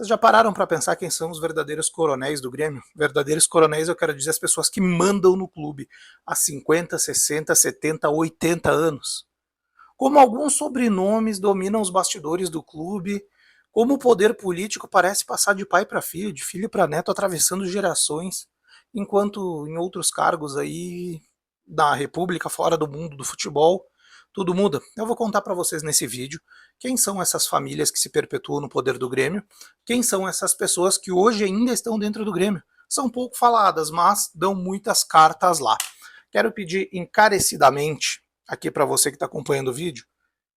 Vocês já pararam para pensar quem são os verdadeiros coronéis do Grêmio? Verdadeiros coronéis, eu quero dizer as pessoas que mandam no clube há 50, 60, 70, 80 anos. Como alguns sobrenomes dominam os bastidores do clube, como o poder político parece passar de pai para filho, de filho para neto, atravessando gerações, enquanto em outros cargos aí da República, fora do mundo do futebol, tudo muda. Eu vou contar para vocês nesse vídeo quem são essas famílias que se perpetuam no poder do Grêmio, quem são essas pessoas que hoje ainda estão dentro do Grêmio. São pouco faladas, mas dão muitas cartas lá. Quero pedir encarecidamente aqui para você que está acompanhando o vídeo,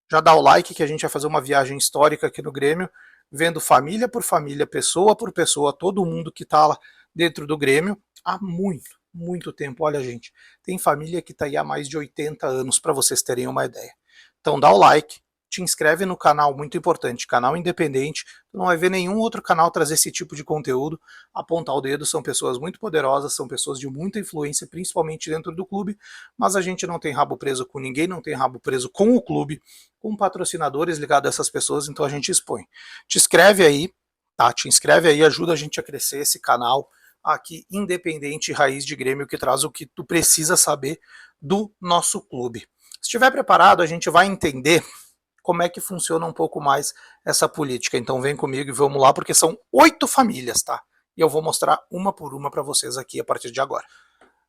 já dá o like que a gente vai fazer uma viagem histórica aqui no Grêmio, vendo família por família, pessoa por pessoa, todo mundo que está lá dentro do Grêmio há muito tempo. Olha, gente, tem família que está aí há mais de 80 anos, para vocês terem uma ideia. Então dá o like, te inscreve no canal, muito importante, canal independente, tu não vai ver nenhum outro canal trazer esse tipo de conteúdo, apontar o dedo, são pessoas muito poderosas, são pessoas de muita influência, principalmente dentro do clube, mas a gente não tem rabo preso com ninguém, não tem rabo preso com o clube, com patrocinadores ligados a essas pessoas, então a gente expõe. Te inscreve aí, tá? Te inscreve aí, ajuda a gente a crescer esse canal aqui, independente, raiz de Grêmio, que traz o que tu precisa saber do nosso clube. Se estiver preparado, a gente vai entender como é que funciona um pouco mais essa política. Então vem comigo e vamos lá, porque são 8 famílias, tá? E eu vou mostrar uma por uma para vocês aqui a partir de agora.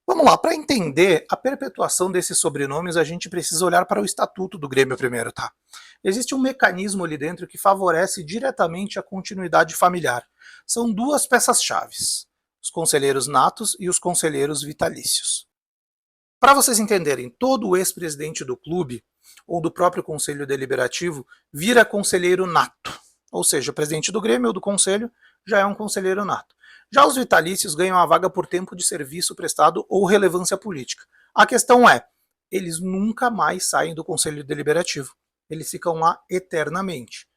Vamos lá, para entender a perpetuação desses sobrenomes, a gente precisa olhar para o estatuto do Grêmio primeiro, tá? Existe um mecanismo ali dentro que favorece diretamente a continuidade familiar. São duas peças-chaves, os conselheiros natos e os conselheiros vitalícios. Para vocês entenderem, todo ex-presidente do clube ou do próprio conselho deliberativo vira conselheiro nato. Ou seja, o presidente do Grêmio ou do conselho já é um conselheiro nato. Já os vitalícios ganham a vaga por tempo de serviço prestado ou relevância política. A questão é, eles nunca mais saem do conselho deliberativo. Eles ficam lá eternamente.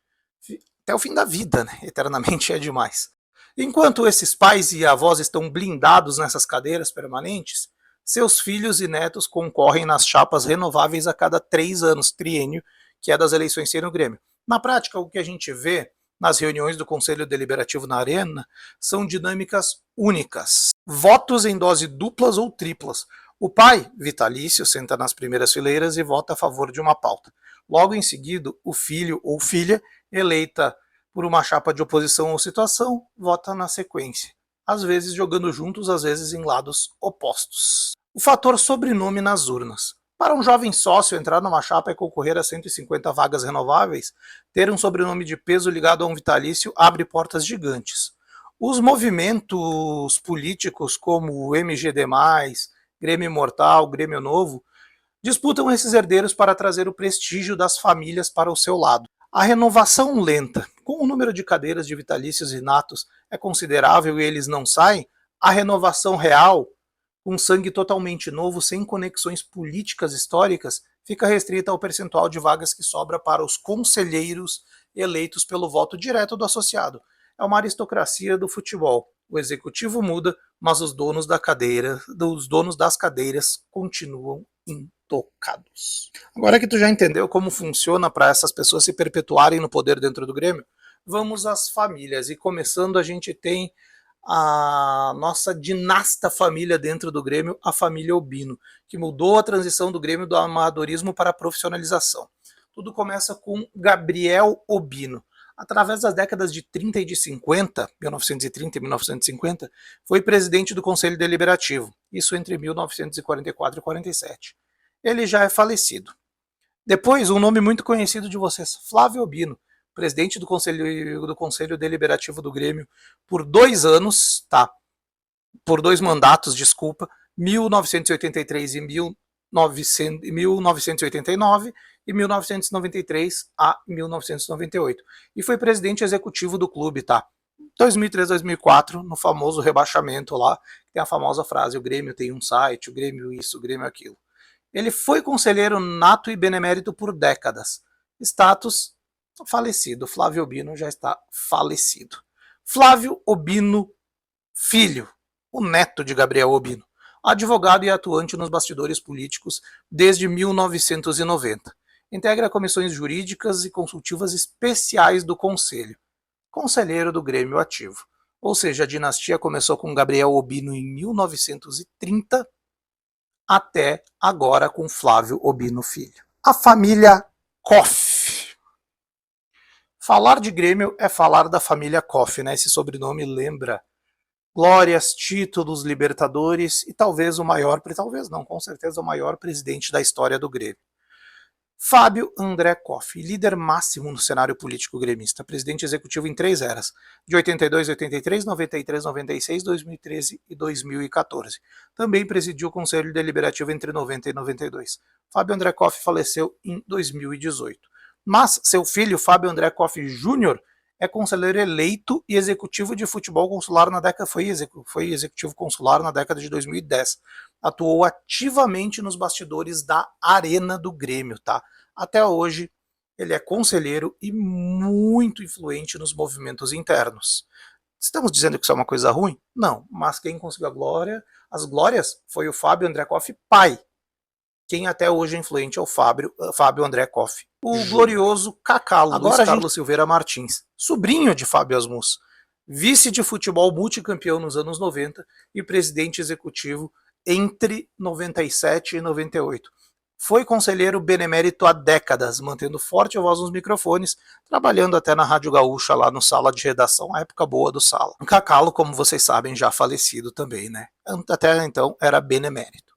Até o fim da vida, né? Eternamente é demais. Enquanto esses pais e avós estão blindados nessas cadeiras permanentes, seus filhos e netos concorrem nas chapas renováveis a cada 3 anos, triênio, que é das eleições no Grêmio. Na prática, o que a gente vê nas reuniões do Conselho Deliberativo na Arena são dinâmicas únicas. Votos em dose duplas ou triplas. O pai, vitalício, senta nas primeiras fileiras e vota a favor de uma pauta. Logo em seguida, o filho ou filha, eleita por uma chapa de oposição ou situação, vota na sequência. Às vezes jogando juntos, às vezes em lados opostos. O fator sobrenome nas urnas. Para um jovem sócio entrar numa chapa e concorrer a 150 vagas renováveis, ter um sobrenome de peso ligado a um vitalício abre portas gigantes. Os movimentos políticos como o MGD+, Grêmio Imortal, Grêmio Novo, disputam esses herdeiros para trazer o prestígio das famílias para o seu lado. A renovação lenta, com o número de cadeiras de vitalícios e natos é considerável e eles não saem, a renovação real, com sangue totalmente novo, sem conexões políticas históricas, fica restrita ao percentual de vagas que sobra para os conselheiros eleitos pelo voto direto do associado. É uma aristocracia do futebol. O executivo muda, mas os donos das cadeiras continuam intocados. Agora que tu já entendeu como funciona para essas pessoas se perpetuarem no poder dentro do Grêmio, vamos às famílias. E começando, a gente tem a nossa dinasta família dentro do Grêmio, a família Obino, que mudou a transição do Grêmio do amadorismo para a profissionalização. Tudo começa com Gabriel Obino. Através das décadas de 30 e de 50, 1930 e 1950, foi presidente do Conselho Deliberativo, isso entre 1944 e 47. Ele já é falecido. Depois, um nome muito conhecido de vocês, Flávio Obino, presidente do Conselho Deliberativo do Grêmio por 2 anos, tá? Por 2 mandatos, desculpa, 1983 e 1989 e 1993 a 1998. E foi presidente executivo do clube, tá? 2003, 2004, no famoso rebaixamento lá, tem a famosa frase, o Grêmio tem um site, o Grêmio isso, o Grêmio aquilo. Ele foi conselheiro nato e benemérito por décadas. Status falecido. Flávio Obino já está falecido. Flávio Obino Filho, o neto de Gabriel Obino, advogado e atuante nos bastidores políticos desde 1990. Integra comissões jurídicas e consultivas especiais do Conselho. conselheiro do Grêmio ativo. Ou seja, a dinastia começou com Gabriel Obino em 1930, até agora com Flávio Obino Filho. A família Koff. Falar de Grêmio é falar da família Koff, né? Esse sobrenome lembra glórias, títulos, Libertadores e talvez o maior, talvez não, com certeza o maior presidente da história do Grêmio. Fábio André Koff, líder máximo no cenário político gremista, presidente executivo em 3 eras, de 82 a 83, 93, 96, 2013 e 2014. Também presidiu o Conselho Deliberativo entre 90 e 92. Fábio André Koff faleceu em 2018. Mas seu filho, Fábio André Koff Júnior, é conselheiro eleito e executivo de futebol consular na década, foi executivo consular na década de 2010. Atuou ativamente nos bastidores da Arena do Grêmio, tá? Até hoje ele é conselheiro e muito influente nos movimentos internos. Estamos dizendo que isso é uma coisa ruim? Não, mas quem conseguiu as glórias, foi o Fábio André Koff pai. Quem até hoje é influente é o Fábio André Koff. O glorioso Cacalo, agora Carlos Silveira Martins, sobrinho de Fábio Asmus, vice de futebol multicampeão nos anos 90 e presidente executivo entre 97 e 98. Foi conselheiro benemérito há décadas, mantendo forte a voz nos microfones, trabalhando até na Rádio Gaúcha, lá no Sala de Redação, a época boa do Sala. O Cacalo, como vocês sabem, já falecido também, né? Até então era benemérito.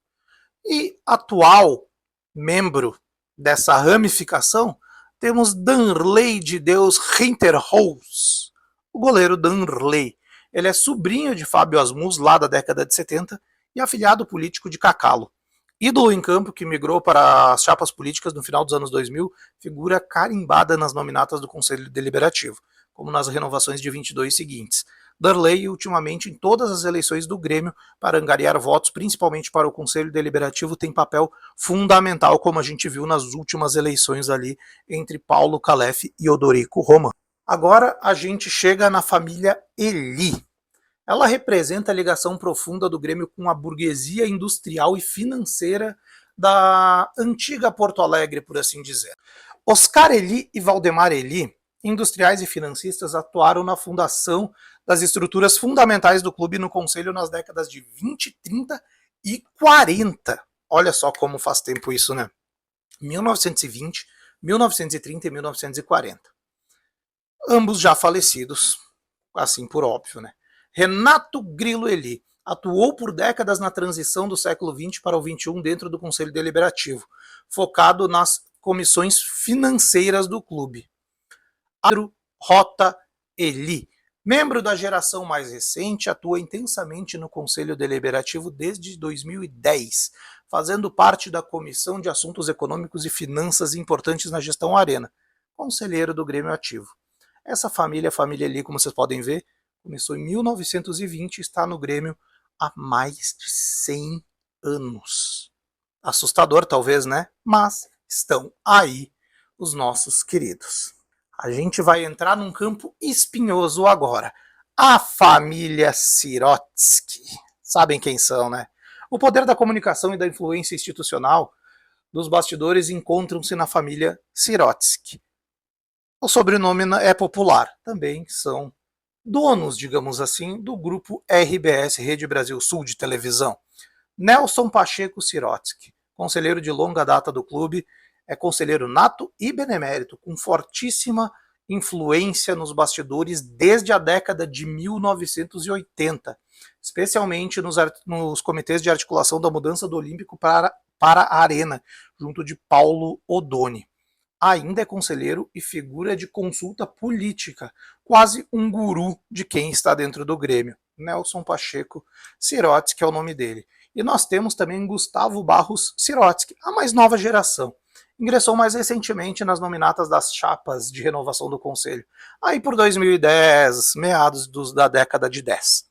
E atual membro dessa ramificação, temos Danley de Deus Rinterholz, o goleiro Danley. Ele é sobrinho de Fábio Asmus, lá da década de 70, e afiliado político de Cacalo. Ídolo em campo que migrou para as chapas políticas no final dos anos 2000, figura carimbada nas nominatas do Conselho Deliberativo, como nas renovações de 22 seguintes. Darley, ultimamente, em todas as eleições do Grêmio, para angariar votos, principalmente para o Conselho Deliberativo, tem papel fundamental, como a gente viu nas últimas eleições ali, entre Paulo Calef e Odorico Roman. Agora a gente chega na família Eli. Ela representa a ligação profunda do Grêmio com a burguesia industrial e financeira da antiga Porto Alegre, por assim dizer. Oscar Eli e Valdemar Eli, industriais e financistas, atuaram na fundação das estruturas fundamentais do clube no conselho nas décadas de 20, 30 e 40. Olha só como faz tempo isso, né? 1920, 1930 e 1940. Ambos já falecidos, assim por óbvio, né? Renato Grilo Eli atuou por décadas na transição do século XX para o XXI dentro do Conselho Deliberativo, focado nas comissões financeiras do clube. Adro Rota Eli, membro da geração mais recente, atua intensamente no Conselho Deliberativo desde 2010, fazendo parte da Comissão de Assuntos Econômicos e Finanças importantes na gestão Arena, conselheiro do Grêmio ativo. Essa família, a família Eli, como vocês podem ver, começou em 1920 e está no Grêmio há mais de 100 anos. Assustador talvez, né? Mas estão aí os nossos queridos. A gente vai entrar num campo espinhoso agora. A família Sirotsky. Sabem quem são, né? O poder da comunicação e da influência institucional dos bastidores encontram-se na família Sirotsky. O sobrenome é popular. Também são donos, digamos assim, do grupo RBS, Rede Brasil Sul de televisão. Nelson Pacheco Sirotsky, conselheiro de longa data do clube, é conselheiro nato e benemérito, com fortíssima influência nos bastidores desde a década de 1980, especialmente nos comitês de articulação da mudança do Olímpico para a Arena, junto de Paulo Odoni. Ainda é conselheiro e figura de consulta política, quase um guru de quem está dentro do Grêmio. Nelson Pacheco Sirotsky é o nome dele. E nós temos também Gustavo Barros Sirotsky, a mais nova geração. Ingressou mais recentemente nas nominatas das chapas de renovação do Conselho, aí por 2010, meados da década de 10.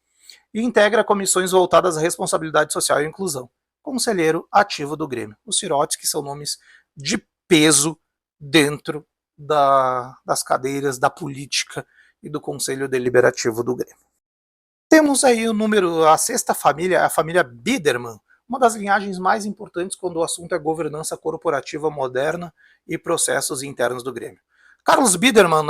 E integra comissões voltadas à responsabilidade social e inclusão. Conselheiro ativo do Grêmio. Os Sirotsky são nomes de peso dentro das cadeiras da política e do Conselho Deliberativo do Grêmio. Temos aí a sexta família, a família Biderman, uma das linhagens mais importantes quando o assunto é governança corporativa moderna e processos internos do Grêmio. Carlos Biderman,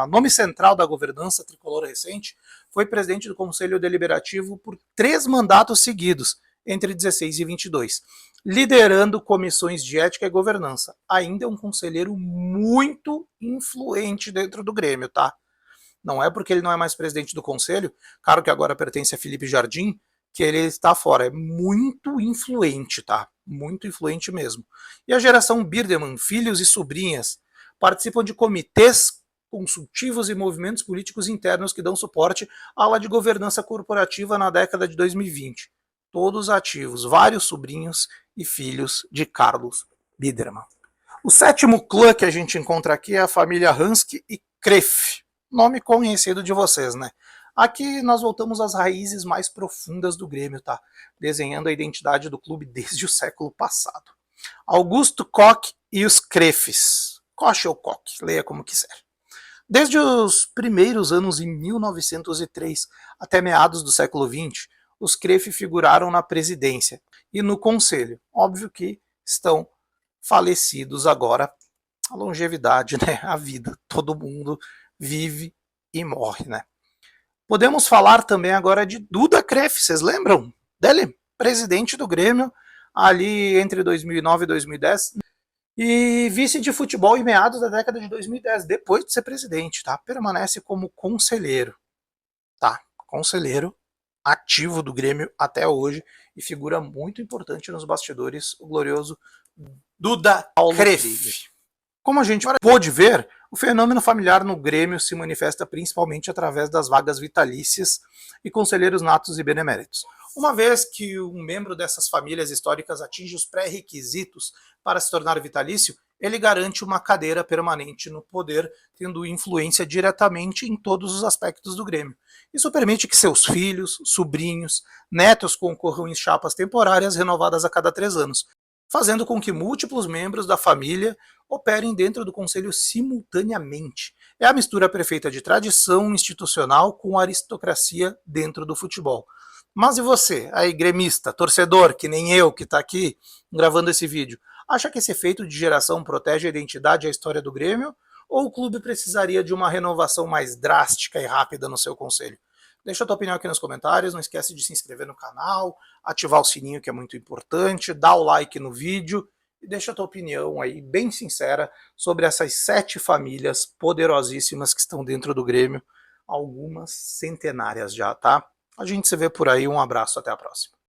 nome central da governança tricolor recente, foi presidente do Conselho Deliberativo por 3 mandatos seguidos, entre 16 e 22, liderando comissões de ética e governança. Ainda é um conselheiro muito influente dentro do Grêmio, tá? Não é porque ele não é mais presidente do conselho, claro que agora pertence a Felipe Jardim, que ele está fora. É muito influente, tá? Muito influente mesmo. E a geração Biderman, filhos e sobrinhas, participam de comitês consultivos e movimentos políticos internos que dão suporte à ala de governança corporativa na década de 2020. Todos ativos, vários sobrinhos e filhos de Carlos Biderman. O sétimo clã que a gente encontra aqui é a família Hansky e Kreff, nome conhecido de vocês, né? Aqui nós voltamos às raízes mais profundas do Grêmio, tá? Desenhando a identidade do clube desde o século passado. Augusto Koch e os Kreffs. Koch ou Koch, leia como quiser. Desde os primeiros anos em 1903 até meados do século XX, os Kreff figuraram na presidência e no conselho. Óbvio que estão falecidos agora. A longevidade, né? A vida. Todo mundo vive e morre, né? Podemos falar também agora de Duda Kreff, vocês lembram dele? Presidente do Grêmio, ali entre 2009 e 2010, e vice de futebol em meados da década de 2010, depois de ser presidente, tá? Permanece como conselheiro, tá? Conselheiro ativo do Grêmio até hoje e figura muito importante nos bastidores, o glorioso Duda Kreff. Como a gente pôde ver, o fenômeno familiar no Grêmio se manifesta principalmente através das vagas vitalícias e conselheiros natos e beneméritos. Uma vez que um membro dessas famílias históricas atinge os pré-requisitos para se tornar vitalício, ele garante uma cadeira permanente no poder, tendo influência diretamente em todos os aspectos do Grêmio. Isso permite que seus filhos, sobrinhos, netos concorram em chapas temporárias renovadas a cada 3 anos, fazendo com que múltiplos membros da família operem dentro do conselho simultaneamente. É a mistura perfeita de tradição institucional com aristocracia dentro do futebol. Mas e você, aí gremista, torcedor, que nem eu que está aqui gravando esse vídeo, acha que esse efeito de geração protege a identidade e a história do Grêmio? Ou o clube precisaria de uma renovação mais drástica e rápida no seu conselho? Deixa a tua opinião aqui nos comentários, não esquece de se inscrever no canal, ativar o sininho que é muito importante, dá o like no vídeo e deixa a tua opinião aí bem sincera sobre essas 7 famílias poderosíssimas que estão dentro do Grêmio, algumas centenárias já, tá? A gente se vê por aí, um abraço, até a próxima.